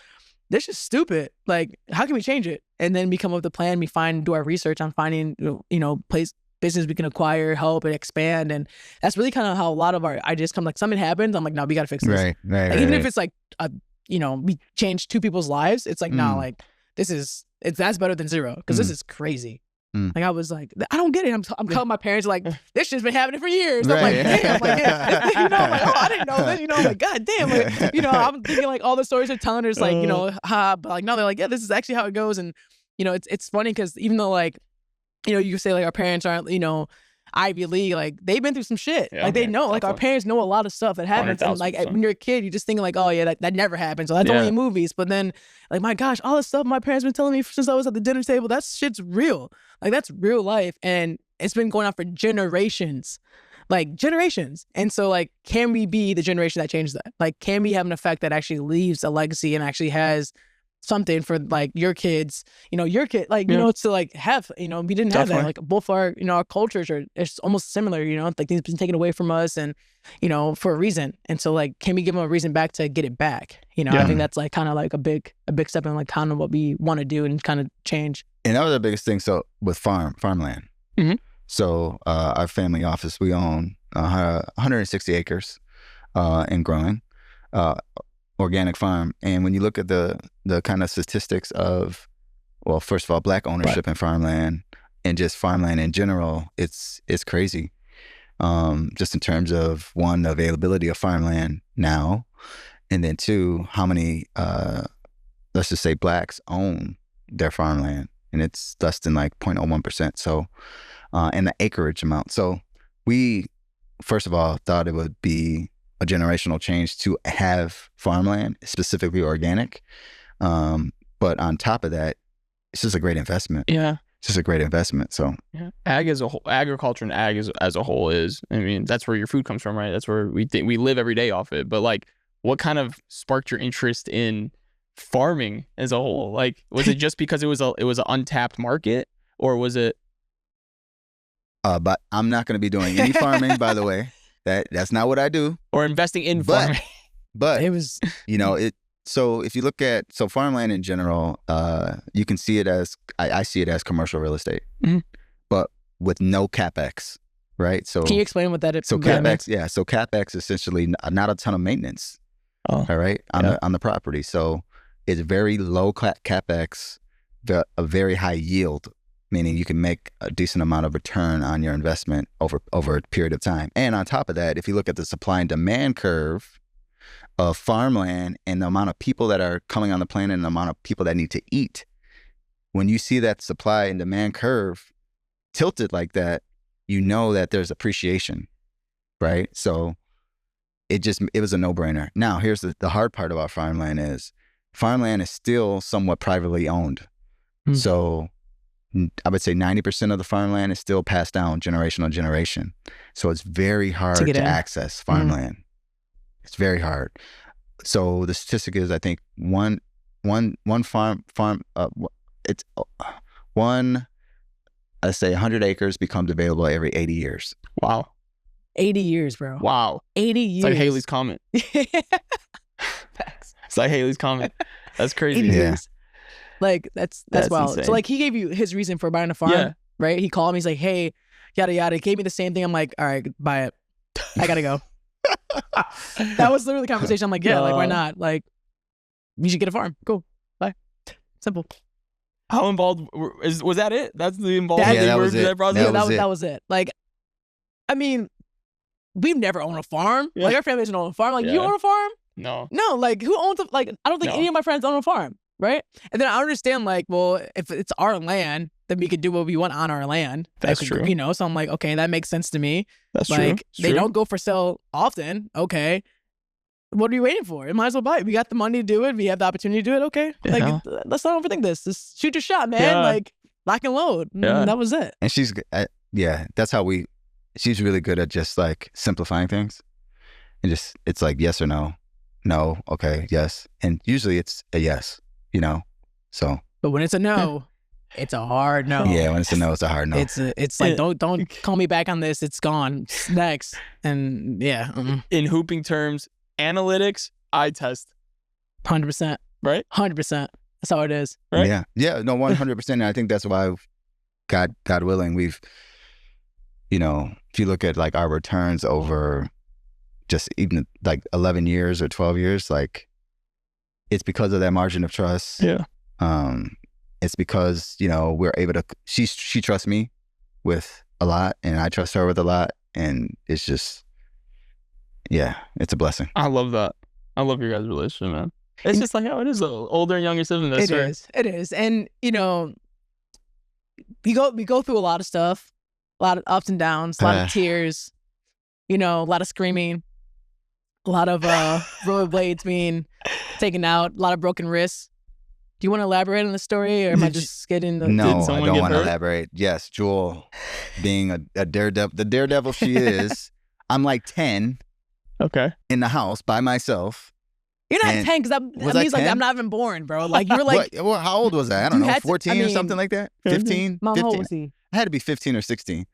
this is stupid. Like, how can we change it? And then we come up with a plan. We do our research on finding, business we can acquire, help, and expand. And that's really kind of how a lot of our ideas come. Like, something happens, I'm like, no, we got to fix this. Right. Even if it's like, we change 2 people's lives, it's like, nah, like, that's better than 0 because this is crazy. Like, I was like, I don't get it. I'm telling my parents, like, this shit's been happening for years. I'm like, damn, like, I'm like, oh, I didn't know this. I'm like, god damn, like, I'm thinking like all the stories they're telling us, like, but like, no, they're like, yeah, this is actually how it goes. And it's funny because even though like, you say like our parents aren't, Ivy League, like they've been through some shit. Like they know, like our parents know a lot of stuff that happens. And like when you're a kid, you just think like, oh yeah, that never happens. So that's only in movies. But then like, my gosh, all the stuff my parents been telling me since I was at the dinner table, that shit's real. Like that's real life. And it's been going on for generations. And so like, can we be the generation that changes that? Like, can we have an effect that actually leaves a legacy and actually has something for like your kids, your kid, like, to like have, we didn't have that. Like both our, our cultures it's almost similar, like things been taken away from us and, for a reason. And so like, can we give them a reason back to get it back? I think that's like kind of like a big step in like kind of what we want to do and kind of change. And that was the biggest thing. So with farmland. So our family office, we own 160 acres and growing. Organic farm. And when you look at the kind of statistics of, well, first of all, Black ownership in farmland and just farmland in general, it's crazy. Just in terms of, 1, the availability of farmland now, and then 2, how many, let's just say Blacks own their farmland, and it's less than like 0.01%. So, and the acreage amount. So we, first of all, thought it would be a generational change to have farmland, specifically organic. But on top of that, it's just a great investment. Yeah. just a great investment. So yeah. Ag as a whole, agriculture and ag as a whole is, I mean, that's where your food comes from, right? That's where we live every day off it. But like, what kind of sparked your interest in farming as a whole? Like, was it just because it was an untapped market, or was it? But I'm not going to be doing any farming, by the way. That's not what I do. Or investing in farming. But It was, so if you look at farmland in general, you can see it as I see it as commercial real estate, but with no capex, right? So can you explain what that is? So capex, yeah. So capex essentially not a ton of maintenance, all right, on the property. So it's very low capex, a very high yield, meaning you can make a decent amount of return on your investment over a period of time. And on top of that, if you look at the supply and demand curve of farmland and the amount of people that are coming on the planet and the amount of people that need to eat, when you see that supply and demand curve tilted like that, you know that there's appreciation, right? So it was a no-brainer. Now, here's the hard part about farmland is still somewhat privately owned. So I would say 90% of the farmland is still passed down generation to generation. So it's very hard to access farmland. It's very hard. So the statistic is, I think one it's one, I say 100 acres becomes available every 80 years. Wow. 80 years, bro. Wow. 80 years. It's like Haley's comment. Facts. It's like Haley's comment. That's crazy. 80 years. Like, that's wild. insane. So, like, he gave you his reason for buying a farm, right? He called me. He's like, hey, yada, yada. He gave me the same thing. I'm like, all right, buy it. I got to go. That was literally the conversation. I'm like, yeah, like, why not? Like, you should get a farm. Cool. Bye. Simple. How involved was that it? That's the involvement. Yeah, that was it. That was it. Like, I mean, we've never owned a farm. Yeah. Like, our family doesn't own a farm. Like, you own a farm? No. No, like, who owns a, like, I don't think any of my friends own a farm, right? And then I understand, like, well, if it's our land, then we could do what we want on our land. That's true. You know, so I'm like, okay, that makes sense to me. That's like, true. They don't go for sale often. Okay. What are you waiting for? You might as well buy it. We got the money to do it. We have the opportunity to do it. Okay. Like, let's not overthink this. Just shoot your shot, man. Yeah. Like, lock and load. Yeah. That was it. And that's how she's really good at just like simplifying things. And just, it's like yes or no. No, okay, yes. And usually it's a yes, so. But when it's a no, it's a hard no. Yeah, when it's a no, it's a hard no. It's like, don't call me back on this. It's gone. It's next. And yeah. In hooping terms, analytics, eye test. 100%. Right? 100%. That's how it is. Right? Yeah. Yeah. No, 100%. And I think that's why God willing, we've, if you look at like our returns over just even like 11 years or 12 years, like it's because of that margin of trust. Yeah. It's because, we're able to, she trusts me with a lot and I trust her with a lot. And it's just, yeah, it's a blessing. I love that. I love your guys' relationship, man. It's just like how it is, older and younger siblings. It is. And, we go through a lot of stuff, a lot of ups and downs, a lot of tears, a lot of screaming, a lot of rollerblades being taken out, a lot of broken wrists. Do you want to elaborate on the story, or am I just getting the... No, I don't want to elaborate. Yes, Jewell, being a daredevil, the daredevil she is, I'm like 10 in the house by myself. You're not 10, because that means like I'm not even born, bro. Like, you were like... Well, how old was I? I don't know, 14 or something like that? 15? Mom, 15? how old was he? I had to be 15 or 16.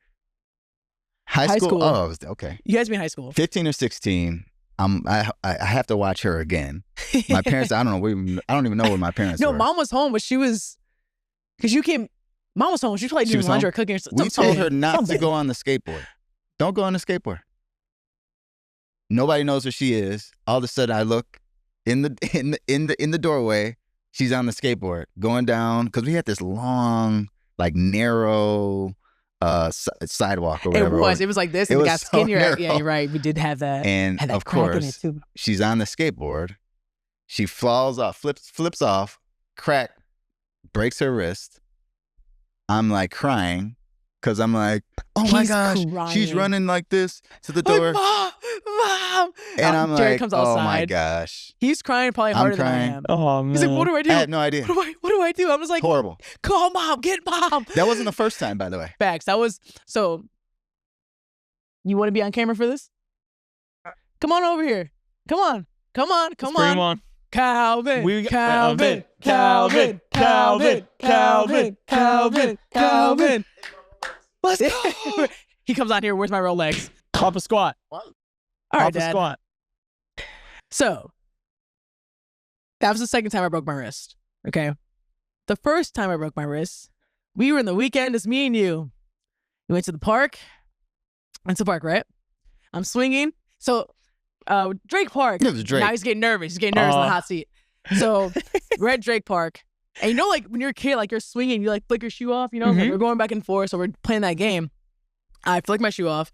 High school? Oh, I was, okay. You guys be in high school. 15 or 16. I have to watch her again. My parents, I don't even know where my parents were. No, Mom was home, but she was... Because you came... Mom was home. She was probably doing laundry or cooking or something. We told her not to go on the skateboard. Don't go on the skateboard. Nobody knows where she is. All of a sudden, I look in the doorway. She's on the skateboard going down, because we had this long, like narrow sidewalk or whatever. It was like this, and it got skinnier. So yeah, you're right. We did have that. And of course, she's on the skateboard. She falls off, flips off, breaks her wrist. I'm like crying, because I'm like, oh my gosh, she's running like this to the door. Mom! And I'm Jarryd like, comes oh outside. my gosh. He's crying probably harder than I am. Oh, man. He's like, what do I do? I had no idea. What do do I do? I was like, Horrible. call mom, get mom. That wasn't the first time, by the way. Facts. That was, so you want to be on camera for this? Come on over here. Come on. Let's bring him on. Calvin, We got- Calvin, Calvin, Calvin, Calvin, Calvin, Calvin. Let's go. He comes out here. Where's my real legs? Pop a squat. All right, Pop a Dad. squat. So that was the second time I broke my wrist. Okay. The first time I broke my wrist, we were in the weekend. It's me and you. We went to the park. Went to the park, right? I'm swinging. So Drake Park. It was Drake. Now he's getting nervous. He's getting nervous in the hot seat. So we're at Drake Park. And you know, like when you're a kid, like you're swinging, you like flick your shoe off, you know? Like, we're going back and forth. So we're playing that game. I flick my shoe off.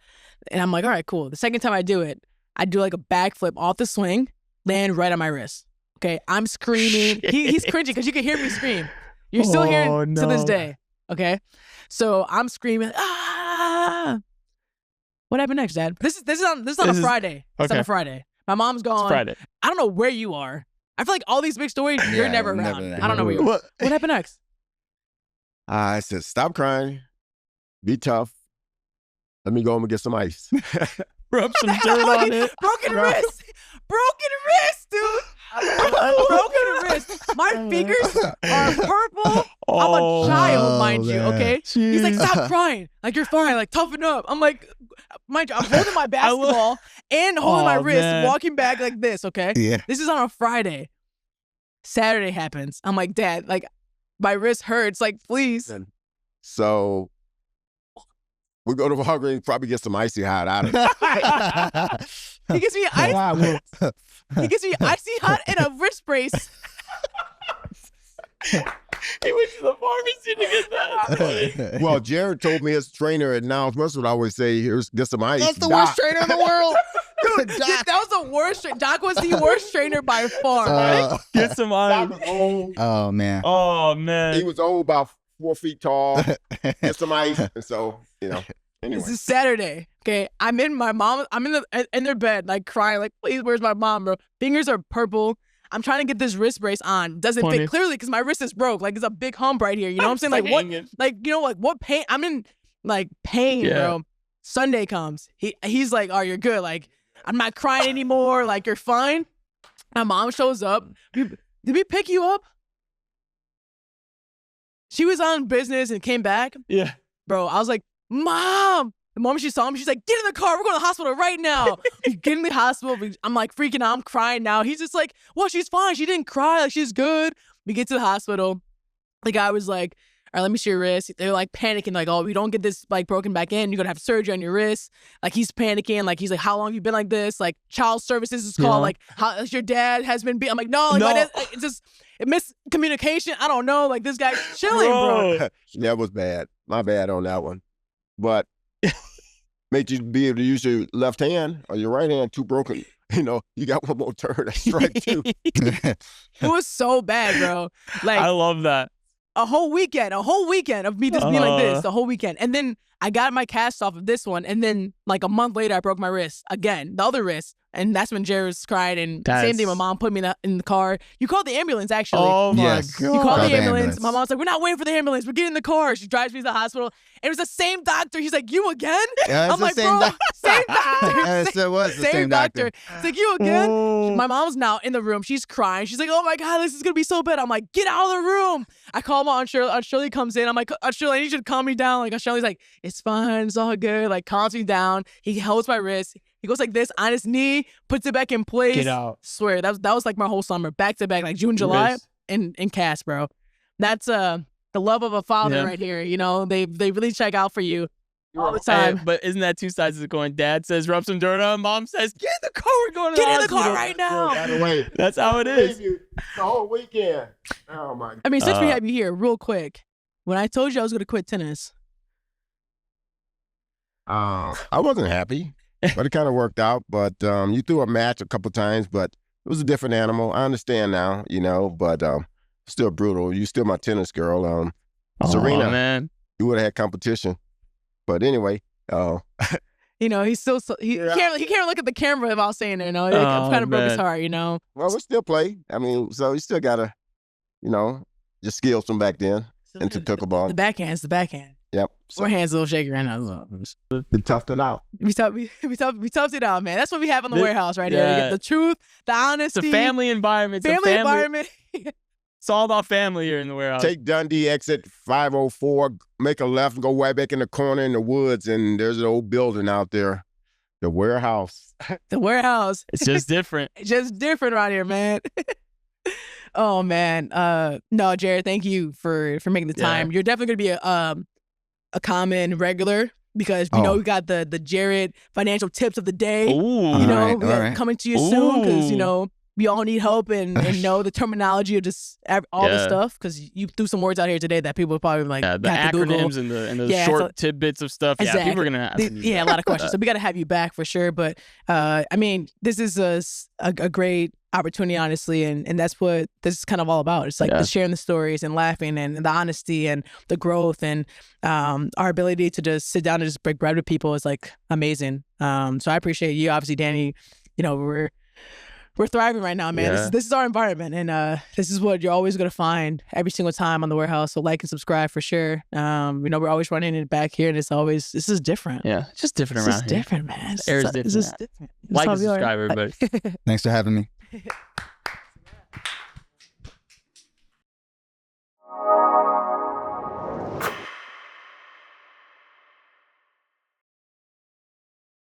And I'm like, all right, cool. The second time I do it, I do like a backflip off the swing, land right on my wrist. Okay, I'm screaming. He's cringing because you can hear me scream. You're still hearing to this day. Okay, so I'm screaming. Ah! What happened next, Dad? This is on a Friday. It's on a Friday. My mom's gone. It's Friday. I don't know where you are. I feel like all these big stories, you're Yeah, never never around. there. I don't know where you are. What happened next? I said, stop crying. Be tough. Let me go home and get some ice. Rub some dirt on it. Broken wrist. Broken wrist, dude. Broken wrist. My fingers are purple. I'm a child, mind you, man. okay? He's like, stop crying. Like, you're fine. Like, toughen up. I'm like, mind you, I'm holding my basketball and holding my wrist, man. walking back like this, okay? Yeah. This is on a Friday. Saturday happens. I'm like, Dad, like, my wrist hurts. Like, please. So we go to Walgreens, probably get some icy hot out of it. He gives me ice. He gives me icy hot and a wrist brace. He went to the pharmacy to get that. Well, Jarryd told me his trainer at Niles West would always say, "Here's get some ice." That's the worst trainer in the world. Dude, that was the worst. Doc was the worst trainer by far. Right? Get some ice. Doc was old. Oh man. Oh He man. was old, about 4 feet tall. Get some ice, and so Anyway, This is Saturday. Okay, I'm in my mom. I'm in their bed, like crying, like, please, where's my mom, bro? Fingers are purple. I'm trying to get this wrist brace on. Doesn't Funny. fit clearly because my wrist is broke. Like, it's a big hump right here. You know what I'm saying? Like, what? Like, you know, like what pain? I'm in like pain, bro. Sunday comes. He's like, oh, you're good. Like, I'm not crying anymore. Like, you're fine. My mom shows up. Did we pick you up? She was on business and came back. Yeah. Bro, I was like, Mom. The moment she saw me, she's like, get in the car. We're going to the hospital right now. We get in the hospital. I'm like freaking out. I'm crying now. He's just like, well, she's fine. She didn't cry. Like, she's good. We get to the hospital. The guy was like, all right, let me see your wrist. They're like panicking, like, oh, we don't get this like broken back in, you're going to have surgery on your wrist. Like, he's panicking. Like, he's like, how long have you been like this? Like, child services is called. Like, how your dad has been I'm like, no, like, my dad, it's just miscommunication. I don't know. Like, this guy's chilling, bro. that was bad. My bad on that one. But made you be able to use your left hand or your right hand, too broken. You got one more turn. That's strike two. It was so bad, bro. Like, I love that. a whole weekend of me just being like this, the whole weekend. And then I got my cast off of this one. And then like a month later, I broke my wrist again, the other wrist. And that's when Jarryd was crying. And same thing, my mom put me in the car. You called the ambulance, actually. Oh my Yes. God. You called the ambulance. My mom's like, we're not waiting for the ambulance. We're getting in the car. She drives me to the hospital. It was the same doctor. He's like, you again? Yeah, it's I'm the like, same bro, doc- same doctor. Yes, it was the same doctor. doctor. It's like, you again? Oh. My mom's now in the room. She's crying. She's like, oh my God, this is going to be so bad. I'm like, get out of the room. I call my Aunt Shirley. Aunt Shirley comes in. I'm like, Aunt Shirley, I need you to calm me down. Like, Aunt Shirley's like, it's fine. It's all good. Like, calms me down. He holds my wrist. He goes like this on his knee, puts it back in place. Get out. Swear, that was like my whole summer, back to back, like June, July, in cast, bro. That's the love of a father right here. They really check out for you all the time. But isn't that two sides of the coin? Dad says, rub some dirt on. Mom says, get in the car. We're going to Get in the hospital." car right now. By the way, That's how it is. the whole weekend. Oh my God. I mean, since we have you here, real quick, when I told you I was going to quit tennis, I wasn't happy, but it kind of worked out. But you threw a match a couple times, but it was a different animal. I understand now, but still brutal. You still my tennis girl. Serena, man. you would have had competition. But anyway, he's still he can't look at the camera without saying it. It kind of broke his heart. well, we still play. I mean, so you still gotta, just skills from back then into pickleball. The backhand. Yep. So Our hands a little shaky right now. we toughed it out. We toughed it out, man. That's what we have in the warehouse right here. Yeah. You get the truth, the honesty. It's a family environment. Family environment. It's all about family here in the warehouse. Take Dundee, exit 504, make a left and go right back in the corner in the woods, and there's an old building out there, the warehouse. The warehouse. It's just different. It's just different around here, man. Oh man. No, Jarryd, thank you for making the time. You're definitely gonna be a common regular because we know we got the Jarryd financial tips of the day. Ooh. You know, All we got right. coming to you soon because Ooh. we all need help and know the terminology of just all the stuff because you threw some words out here today that people probably like the have to Google. acronyms and the short tidbits of stuff. Exactly. Yeah, people are gonna ask you a lot of questions. So we got to have you back for sure. But I mean, this is a great opportunity, honestly, and that's what this is kind of all about. It's like the sharing the stories and laughing and the honesty and the growth and our ability to just sit down and just break bread with people is like amazing. So I appreciate you, obviously, Danny. You know, we're thriving right now, man. Yeah. This is our environment, and this is what you're always gonna find every single time on the warehouse. So like and subscribe for sure. We're always running it back here, and this is different. Yeah, it's just different around This is here. different, man. Air's different. This is different. Like That's and how we are. subscribe, everybody. Thanks for having me.